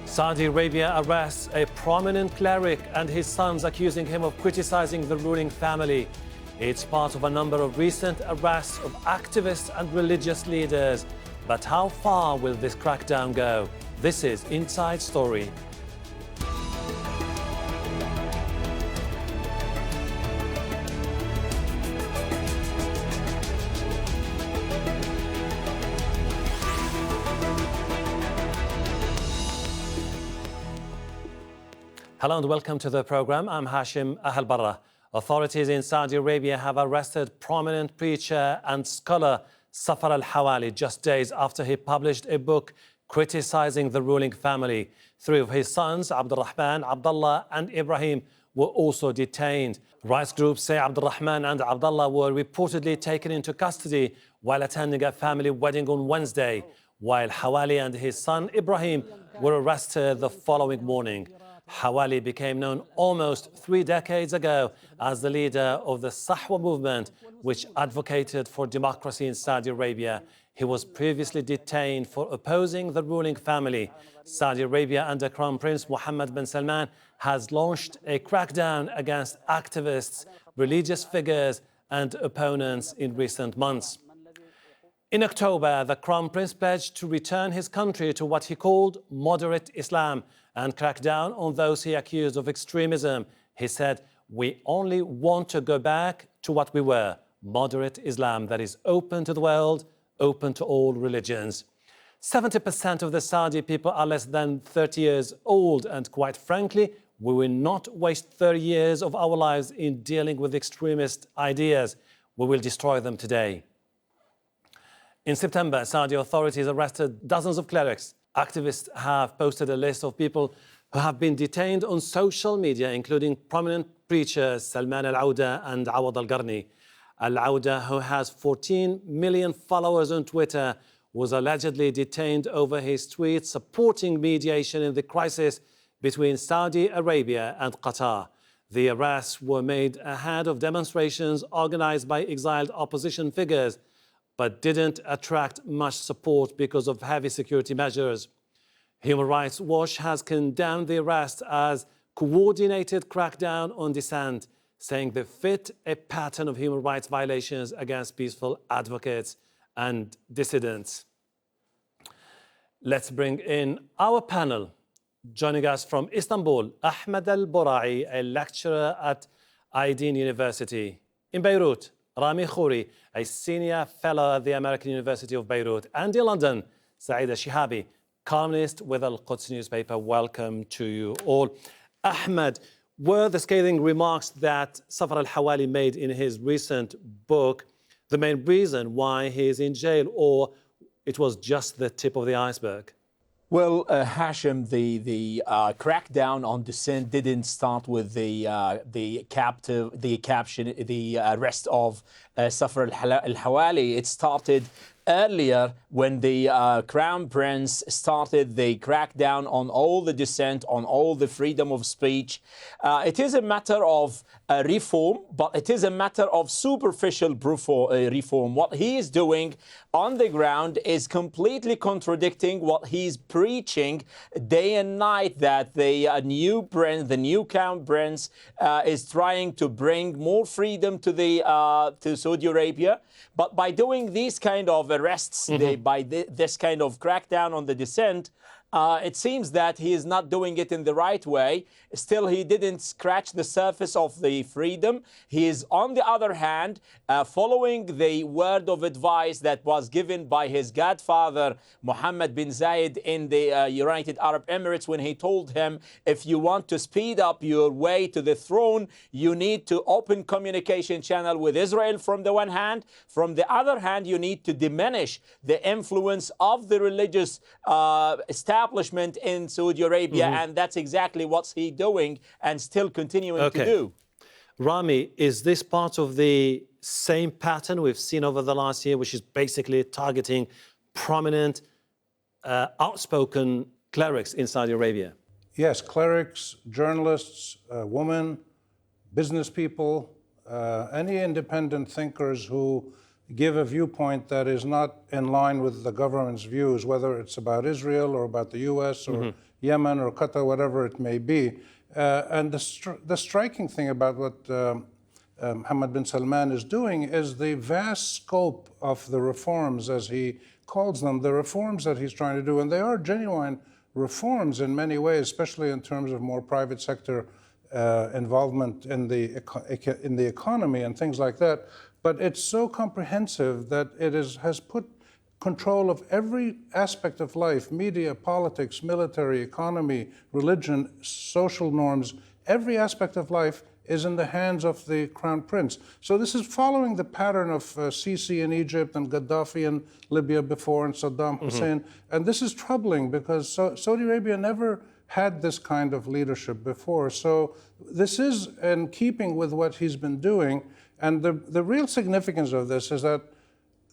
Saudi Arabia arrests a prominent cleric and his sons, accusing him of criticizing the ruling family. It's part of a number of recent arrests of activists and religious leaders. But how far will this crackdown go? This is Inside Story. Hello and welcome to the program. I'm Hashem Ahelbarra. Authorities in Saudi Arabia have arrested prominent preacher and scholar Safar Al-Hawali just days after he published a book criticizing the ruling family. Three of his sons, Abdul Rahman, Abdullah and Ibrahim, were also detained. Rights groups say Abdul Rahman and Abdullah were reportedly taken into custody while attending a family wedding on Wednesday, while Hawali and his son Ibrahim were arrested the following morning. Hawali became known almost 3 decades ago as the leader of the Sahwa movement, which advocated for democracy in Saudi Arabia. He was previously detained for opposing the ruling family. Saudi Arabia under Crown Prince Mohammed bin Salman has launched a crackdown against activists, religious figures and opponents in recent months. In October, the Crown Prince pledged to return his country to what he called moderate Islam and crack down on those he accused of extremism. He said, "We only want to go back to what we were, moderate Islam that is open to the world, open to all religions." 70% of the Saudi people are less than 30 years old, and quite frankly, we will not waste 30 years of our lives in dealing with extremist ideas. We will destroy them today. In September, Saudi authorities arrested dozens of clerics. Activists have posted a list of people who have been detained on social media, including prominent preachers Salman Al-Auda and Awad Al-Qarni. Al-Auda, who has 14 million followers on Twitter, was allegedly detained over his tweets supporting mediation in the crisis between Saudi Arabia and Qatar. The arrests were made ahead of demonstrations organized by exiled opposition figures, but didn't attract much support because of heavy security measures. Human Rights Watch has condemned the arrest as coordinated crackdown on dissent, saying they fit a pattern of human rights violations against peaceful advocates and dissidents. Let's bring in our panel. Joining us from Istanbul, Ahelbarra, a lecturer at Aydin University. In Beirut, Rami Khouri, a senior fellow at the American University of Beirut. And in London, Saida Shihabi, columnist with Al-Quds newspaper. Welcome to you all. Ahmed, were the scathing remarks that Safar Al-Hawali made in his recent book the main reason why he is in jail, or it was just the tip of the iceberg? Well, Hashem, the crackdown on dissent didn't start with the arrest of Safar Al-Hawali. It started earlier when the Crown Prince started the crackdown on all the dissent, on all the freedom of speech. It is a matter of reform, but it is a matter of superficial reform. What he is doing on the ground is completely contradicting what he's preaching day and night, that the new prince, the new Crown Prince, is trying to bring more freedom to to Saudi Arabia. But by doing these kind of arrests, this kind of crackdown on the dissent, it seems that he is not doing it in the right way. Still, he didn't scratch the surface of the freedom. He is, on the other hand, following the word of advice that was given by his godfather, Mohammed bin Zayed, in the United Arab Emirates, when he told him, if you want to speed up your way to the throne, you need to open communication channel with Israel from the one hand. From the other hand, you need to diminish the influence of the religious establishment in Saudi Arabia, and that's exactly what he's doing and still continuing to do. Rami, is this part of the same pattern we've seen over the last year, which is basically targeting prominent, outspoken clerics in Saudi Arabia? Yes, clerics, journalists, women, business people, any independent thinkers who give a viewpoint that is not in line with the government's views, whether it's about Israel or about the US or Yemen or Qatar, whatever it may be. And the striking thing about what Mohammed bin Salman is doing is the vast scope of the reforms, as he calls them, the reforms that he's trying to do. And they are genuine reforms in many ways, especially in terms of more private sector involvement in the economy and things like that. But it's so comprehensive that it has put control of every aspect of life: media, politics, military, economy, religion, social norms. Every aspect of life is in the hands of the crown prince. So this is following the pattern of Sisi in Egypt and Gaddafi in Libya before and Saddam Hussein. And this is troubling because Saudi Arabia never had this kind of leadership before. So this is in keeping with what he's been doing. And the real significance of this is that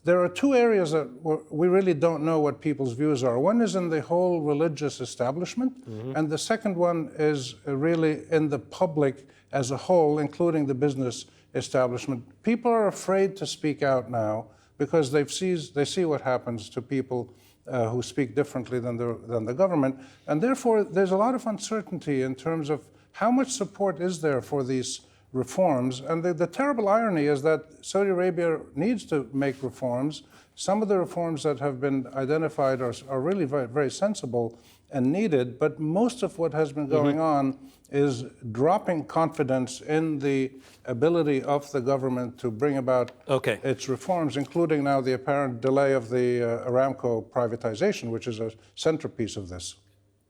there are two areas that we really don't know what people's views are. One is in the whole religious establishment, and the second one is really in the public as a whole, including the business establishment. People are afraid to speak out now because they see what happens to people who speak differently than the government, and therefore there's a lot of uncertainty in terms of how much support is there for these reforms. And the terrible irony is that Saudi Arabia needs to make reforms. Some of the reforms that have been identified are really very, very sensible and needed, but most of what has been going on is dropping confidence in the ability of the government to bring about its reforms, including now the apparent delay of the Aramco privatization, which is a centerpiece of this.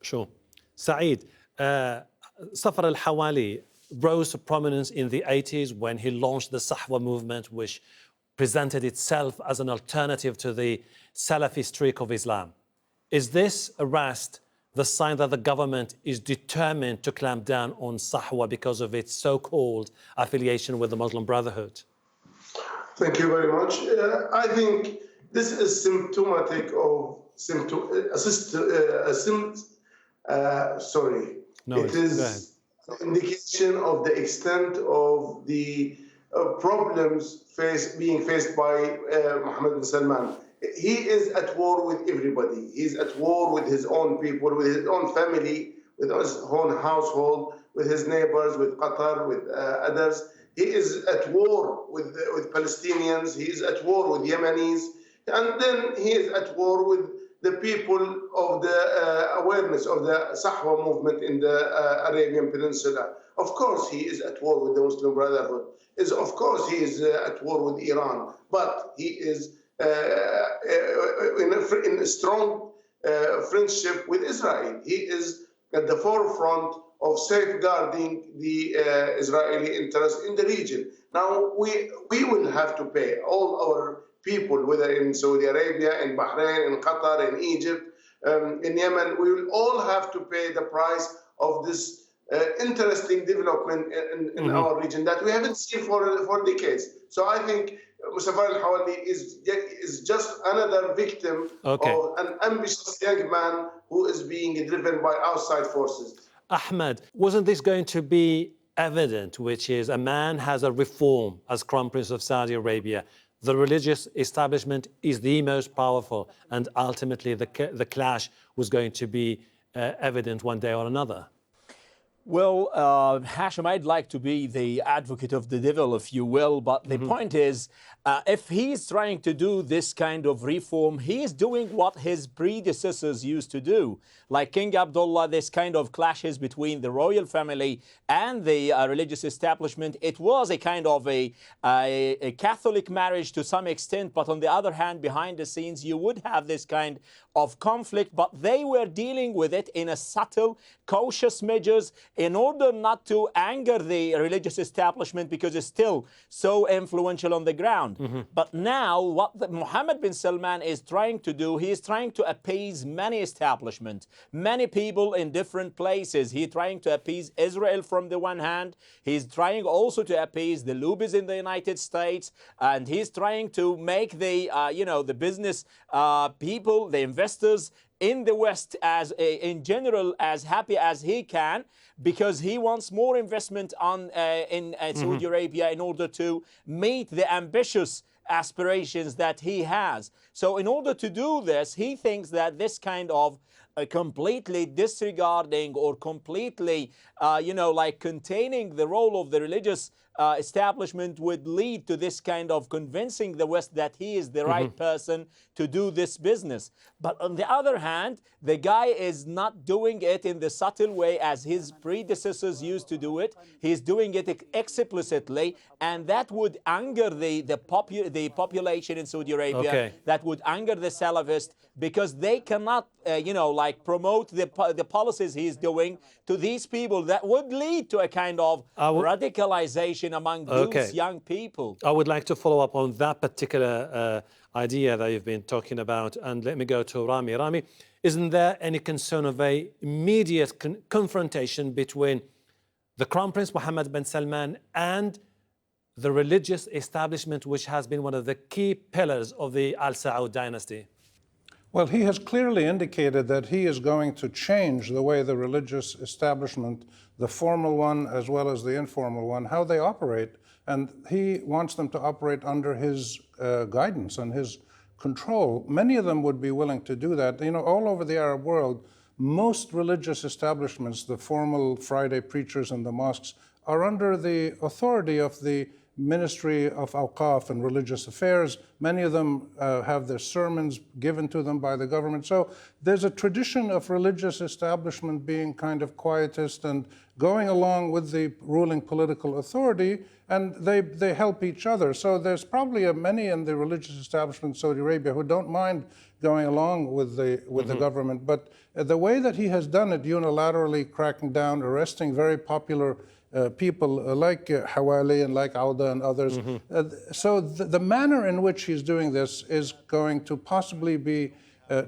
Sure. Saeed, Safar Al-Hawali rose to prominence in the 80s when he launched the Sahwa movement, which presented itself as an alternative to the Salafi streak of Islam. Is this arrest the sign that the government is determined to clamp down on Sahwa because of its so-called affiliation with the Muslim Brotherhood? Thank you very much. I think this is symptomatic of it is an indication of the extent of the problems being faced by Mohammed bin Salman. He is at war with everybody. He's at war with his own people, with his own family, with his own household, with his neighbors, with Qatar, with others. He is at war with Palestinians. He is at war with Yemenis. And then he is at war with the people of the awareness of the Sahwa movement in the Arabian Peninsula. Of course, he is at war with the Muslim Brotherhood. Of course, he is at war with Iran. But he is in a strong friendship with Israel. He is at the forefront of safeguarding the Israeli interest in the region. Now, we will have to pay, all our people, whether in Saudi Arabia, in Bahrain, in Qatar, in Egypt, in Yemen, we will all have to pay the price of this interesting development in our region that we haven't seen for decades. So I think Safar Al-Hawali is just another victim of an ambitious young man who is being driven by outside forces. Ahmed, wasn't this going to be evident, which is a man has a reform as Crown Prince of Saudi Arabia. The religious establishment is the most powerful, and ultimately the clash was going to be evident one day or another. Well, Hashem, I'd like to be the advocate of the devil, if you will, but the point is, if he's trying to do this kind of reform, he is doing what his predecessors used to do. Like King Abdullah, this kind of clashes between the royal family and the religious establishment. It was a kind of a Catholic marriage to some extent, but on the other hand, behind the scenes, you would have this kind of conflict, but they were dealing with it in a subtle, cautious measures in order not to anger the religious establishment because it's still so influential on the ground. But now what Mohammed bin Salman is trying to do, he is trying to appease many establishments, many people in different places. He's trying to appease Israel from the one hand. He's trying also to appease the lobbies in the United States, and he's trying to make the the business people, the investors in the West in general as happy as he can, because he wants more investment in Saudi Arabia in order to meet the ambitious aspirations that he has. So in order to do this, he thinks that this kind of completely disregarding or completely, like containing the role of the religious establishment would lead to this kind of convincing the West that he is the right person to do this business. But on the other hand, the guy is not doing it in the subtle way as his predecessors used to do it. He's doing it explicitly, and that would anger the population in Saudi Arabia. Okay. That would anger the Salafists, because they cannot, like promote the policies he's doing to these people that would lead to a kind of radicalization among those young people. I would like to follow up on that particular idea that you've been talking about, and let me go to Rami. Rami, isn't there any concern of a immediate confrontation between the Crown Prince Mohammed bin Salman and the religious establishment, which has been one of the key pillars of the Al Saud dynasty? Well, he has clearly indicated that he is going to change the way the religious establishment, the formal one as well as the informal one, how they operate. And he wants them to operate under his guidance and his control. Many of them would be willing to do that. All over the Arab world, most religious establishments, the formal Friday preachers in the mosques, are under the authority of the Ministry of Awqaf and Religious Affairs. Many of them have their sermons given to them by the government. So there's a tradition of religious establishment being kind of quietist and going along with the ruling political authority, and they help each other. So there's probably many in the religious establishment in Saudi Arabia who don't mind going along with the government. But the way that he has done it, unilaterally cracking down, arresting very popular people like Hawali and like Auda and others. So the manner in which he's doing this is going to possibly be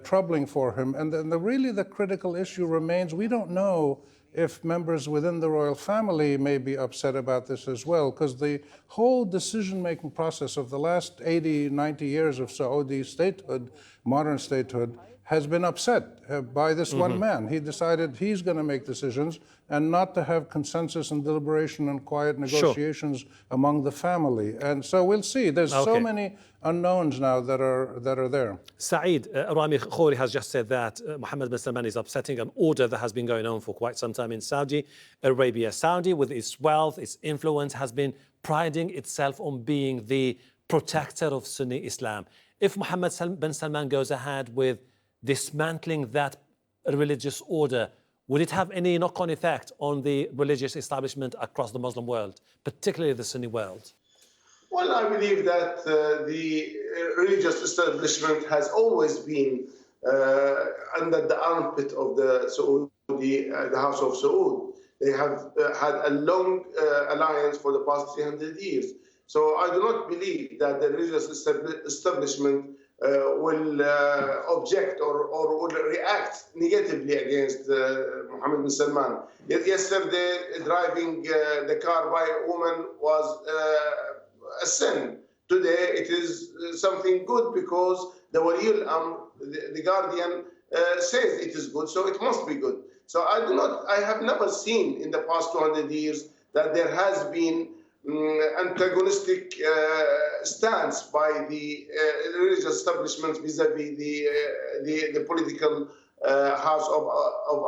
troubling for him. And then really the critical issue remains, we don't know if members within the royal family may be upset about this as well, because the whole decision-making process of the last 80, 90 years of Saudi statehood, modern statehood, has been upset by this one man. He decided he's going to make decisions and not to have consensus and deliberation and quiet negotiations among the family. And so we'll see. There's so many unknowns now that are there. Saeed, Rami Khoury has just said that Mohammed bin Salman is upsetting an order that has been going on for quite some time in Saudi Arabia. Saudi, with its wealth, its influence, has been priding itself on being the protector of Sunni Islam. If Mohammed bin Salman goes ahead with dismantling that religious order, would it have any knock-on effect on the religious establishment across the Muslim world, particularly the Sunni world? Well, I believe that the religious establishment has always been under the armpit of the Saudi, the House of Saud. They have had a long alliance for the past 300 years. So I do not believe that the religious establishment will object or will react negatively against Mohammed bin Salman. Yesterday, driving the car by a woman was a sin. Today, it is something good because the Wali al-Amr, the guardian, says it is good, so it must be good. So I have never seen in the past 200 years that there has been antagonistic stance by the religious establishment vis-a-vis the political house of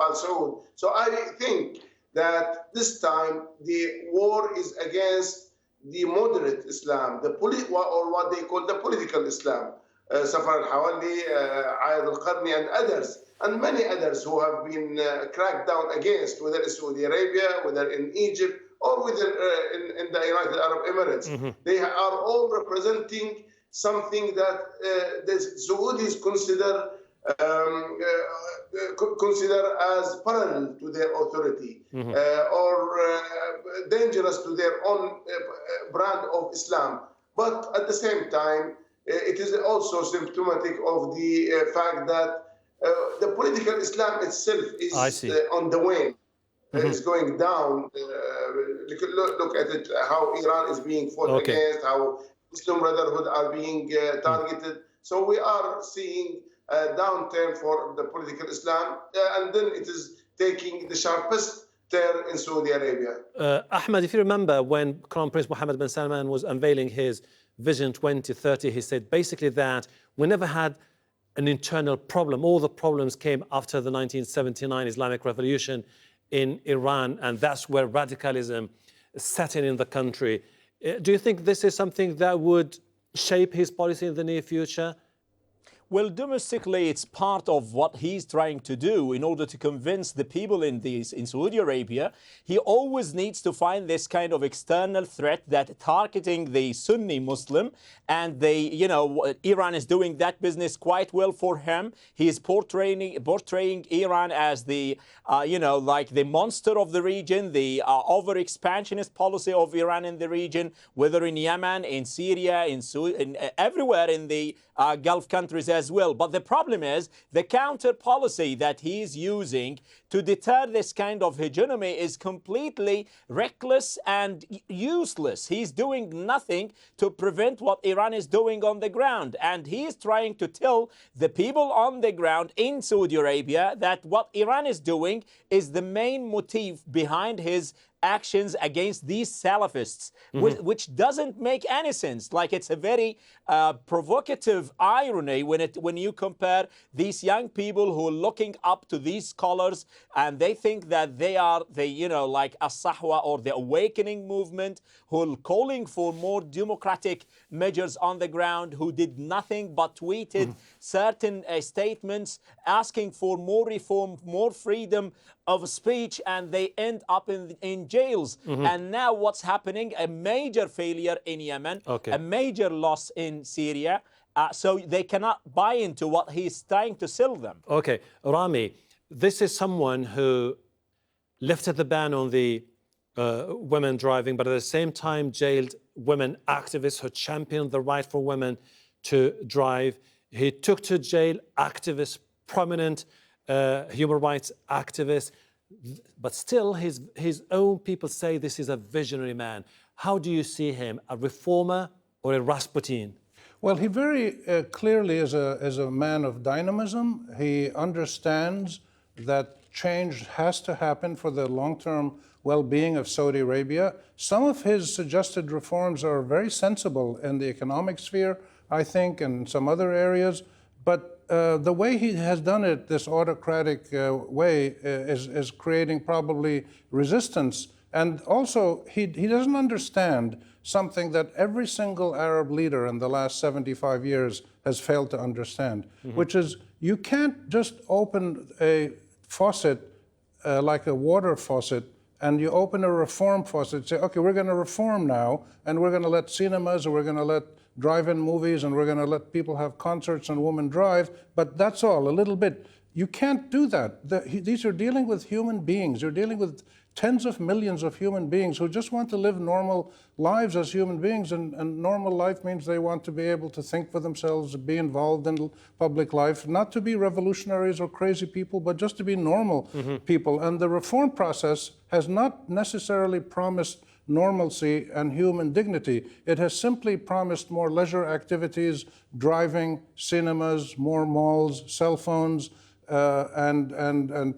Al Saud. So I think that this time the war is against the moderate Islam, or what they call the political Islam. Safar Al-Hawali, Al-Qarni and others, and many others who have been cracked down against, whether in Saudi Arabia, whether in Egypt, or within in the United Arab Emirates. They are all representing something that the Saudis consider as parallel to their authority or dangerous to their own brand of Islam. But at the same time, it is also symptomatic of the fact that the political Islam itself is on the wane. It's going down. Look at it, how Iran is being fought against, how Muslim Brotherhood are being targeted. So we are seeing a downturn for the political Islam, and then it is taking the sharpest turn in Saudi Arabia. Ahmed, if you remember when Crown Prince Mohammed bin Salman was unveiling his Vision 2030, he said basically that we never had an internal problem. All the problems came after the 1979 Islamic Revolution in Iran, and that's where radicalism set in the country. Do you think this is something that would shape his policy in the near future? Well, domestically, it's part of what he's trying to do in order to convince the people in Saudi Arabia. He always needs to find this kind of external threat that targeting the Sunni Muslim, and Iran is doing that business quite well for him. He is portraying Iran as the, like the monster of the region, the over-expansionist policy of Iran in the region, whether in Yemen, in Syria, in everywhere in the Gulf countries as well. But the problem is the counter policy that he is using to deter this kind of hegemony is completely reckless and useless. He's doing nothing to prevent what Iran is doing on the ground. And he is trying to tell the people on the ground in Saudi Arabia that what Iran is doing is the main motive behind his actions against these Salafists, which doesn't make any sense. Like, it's a very provocative irony when you compare these young people who are looking up to these scholars and they think that they are like a Sahwa or the awakening movement, who are calling for more democratic measures on the ground, who did nothing but tweeted certain statements asking for more reform, more freedom of speech, and they end up in jails. And now what's happening? A major failure in Yemen, a major loss in Syria. So they cannot buy into what he's trying to sell them. Okay, Rami, this is someone who lifted the ban on the women driving, but at the same time jailed women activists who championed the right for women to drive. He took to jail activists, prominent human rights activists, but still his own people say this is a visionary man. How do you see him, a reformer or a Rasputin? Well, he very clearly is a man of dynamism. He understands that change has to happen for the long-term well-being of Saudi Arabia. Some of his suggested reforms are very sensible in the economic sphere, I think, and some other areas. But the way he has done it, this autocratic way, is creating probably resistance. And also, he doesn't understand something that every single Arab leader in the last 75 years has failed to understand, which is you can't just open a faucet like a water faucet, and you open a reform faucet, say, okay, we're going to reform now, and we're going to let cinemas, and we're going to let drive-in movies, and we're going to let people have concerts and women drive, but that's all, a little bit. You can't do that. These are dealing with human beings. You're dealing with tens of millions of human beings who just want to live normal lives as human beings, and normal life means they want to be able to think for themselves, be involved in public life, not to be revolutionaries or crazy people, but just to be normal people. And the reform process has not necessarily promised normalcy and human dignity. It has simply promised more leisure activities, driving, cinemas, more malls, cell phones, and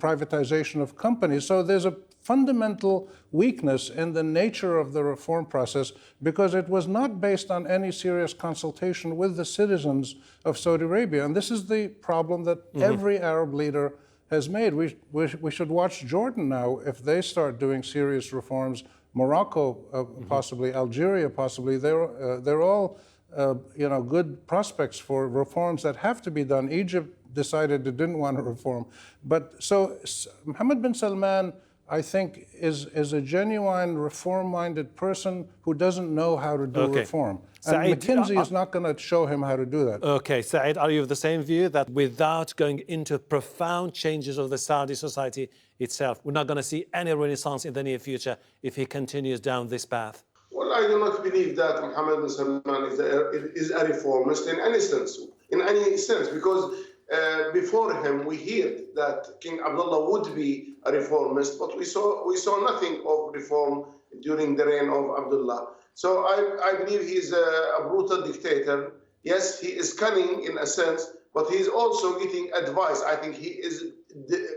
privatization of companies. So there's a fundamental weakness in the nature of the reform process because it was not based on any serious consultation with the citizens of Saudi Arabia. And this is the problem that every Arab leader has made. We should watch Jordan now if they start doing serious reforms. Morocco, possibly, Algeria, possibly. They're all good prospects for reforms that have to be done. Egypt decided it didn't want to reform. But so Mohammed bin Salman, I think, is a genuine reform-minded person who doesn't know how to do reform. And McKinsey is not going to show him how to do that. Okay, Saeed, are you of the same view that without going into profound changes of the Saudi society itself, we're not going to see any renaissance in the near future if he continues down this path? Well, I do not believe that Mohammed bin Salman is a reformist in any sense, because before him, we heard that King Abdullah would be a reformist, but we saw nothing of reform during the reign of Abdullah. So I believe he is a brutal dictator. Yes, he is cunning in a sense, but he is also getting advice. I think he is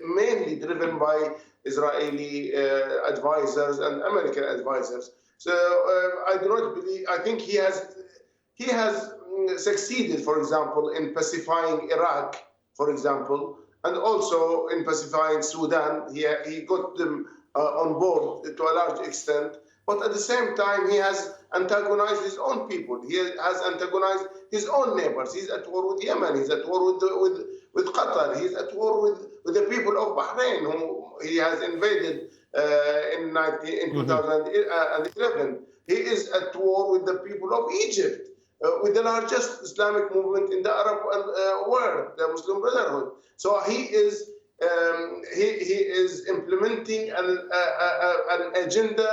mainly driven by Israeli advisors and American advisors. So I do not believe. I think he he has succeeded, for example, in pacifying Iraq, for example, and also in pacifying Sudan. He got them on board to a large extent. But at the same time, he has antagonized his own people. He has antagonized his own neighbors. He's at war with Yemen. He's at war with Qatar. He's at war with the people of Bahrain, whom he has invaded in 2011. He is at war with the people of Egypt, with the largest Islamic movement in the Arab world, the Muslim Brotherhood. So he is implementing an agenda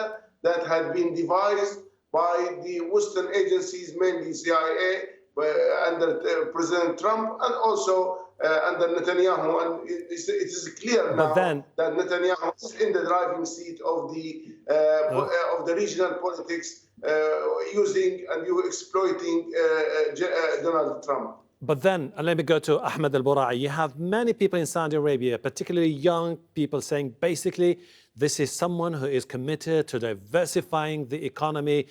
that had been devised by the Western agencies, mainly CIA, under President Trump, and also under Netanyahu. And it is clear now that Netanyahu is in the driving seat of the regional politics, using and exploiting Donald Trump. But then, and let me go to Ahelbarra. You have many people in Saudi Arabia, particularly young people, saying basically this is someone who is committed to diversifying the economy,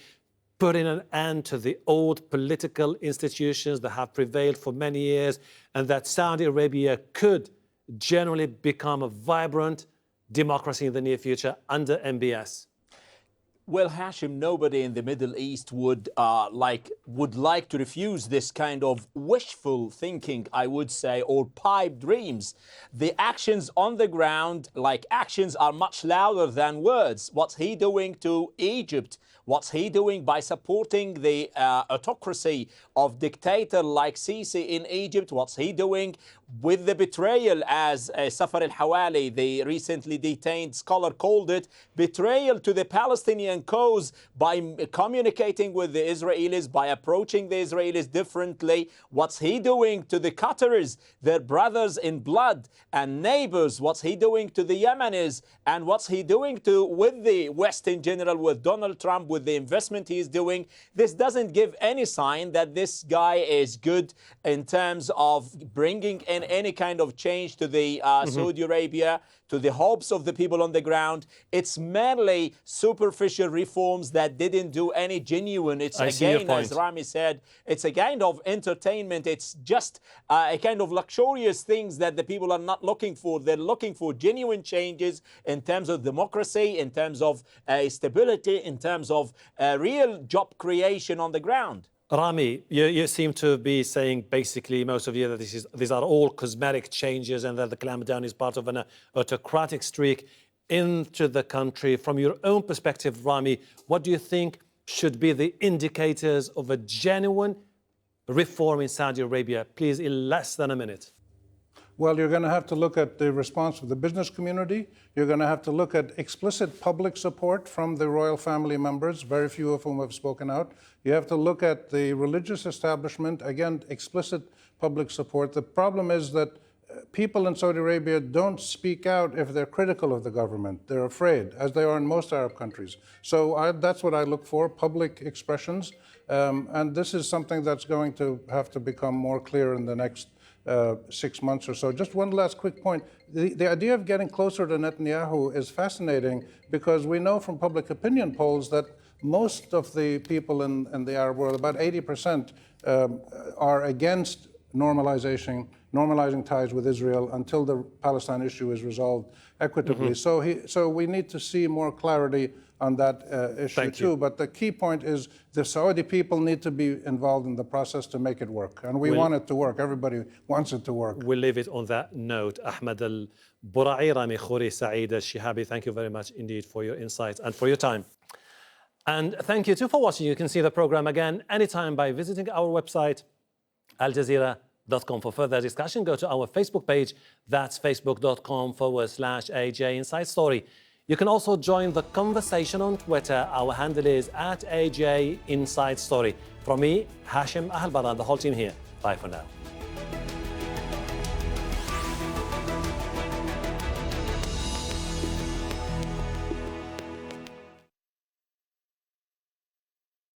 putting an end to the old political institutions that have prevailed for many years, and that Saudi Arabia could generally become a vibrant democracy in the near future under MBS. Well, Hashem, nobody in the Middle East would like to refuse this kind of wishful thinking, I would say, or pipe dreams. The actions on the ground, like actions, are much louder than words. What's he doing to Egypt? What's he doing by supporting the autocracy of dictator like Sisi in Egypt? What's he doing with the betrayal, as Safar Al-Hawali, the recently detained scholar, called it, betrayal to the Palestinian cause by communicating with the Israelis, by approaching the Israelis differently? What's he doing to the Qataris, their brothers in blood and neighbors? What's he doing to the Yemenis? And what's he doing with the West in general, with Donald Trump, with the investment he is doing? This doesn't give any sign that this guy is good in terms of bringing in any kind of change to the Saudi Arabia, to the hopes of the people on the ground. It's mainly superficial reforms that didn't do any genuine. It's again, as Rami said, it's a kind of entertainment. It's just a kind of luxurious things that the people are not looking for. They're looking for genuine changes in terms of democracy, in terms of stability, in terms of real job creation on the ground. Rami, you seem to be saying basically, most of you, that these are all cosmetic changes and that the clampdown is part of an autocratic streak into the country. From your own perspective, Rami, what do you think should be the indicators of a genuine reform in Saudi Arabia? Please, in less than a minute. Well, you're going to have to look at the response of the business community. You're going to have to look at explicit public support from the royal family members, very few of whom have spoken out. You have to look at the religious establishment, again, explicit public support. The problem is that people in Saudi Arabia don't speak out if they're critical of the government. They're afraid, as they are in most Arab countries. So that's what I look for, public expressions. And this is something that's going to have to become more clear in the next 6 months or so. Just one last quick point. The idea of getting closer to Netanyahu is fascinating because we know from public opinion polls that most of the people in the Arab world, about 80%, are against normalizing ties with Israel until the Palestine issue is resolved equitably. So we need to see more clarity on that issue too. But the key point is the Saudi people need to be involved in the process to make it work. And we want it to work. Everybody wants it to work. We'll leave it on that note. Ahmed Al-Bura'i, Rami Khouri, Saeed Al-Shihabi, thank you very much indeed for your insights and for your time. And thank you too for watching. You can see the program again anytime by visiting our website, aljazeera.com. For further discussion, go to our Facebook page. That's facebook.com/AJ Inside Story. You can also join the conversation on Twitter. Our handle is @AJ Inside Story. From me, Hashem Ahelbarra, and the whole team here. Bye for now.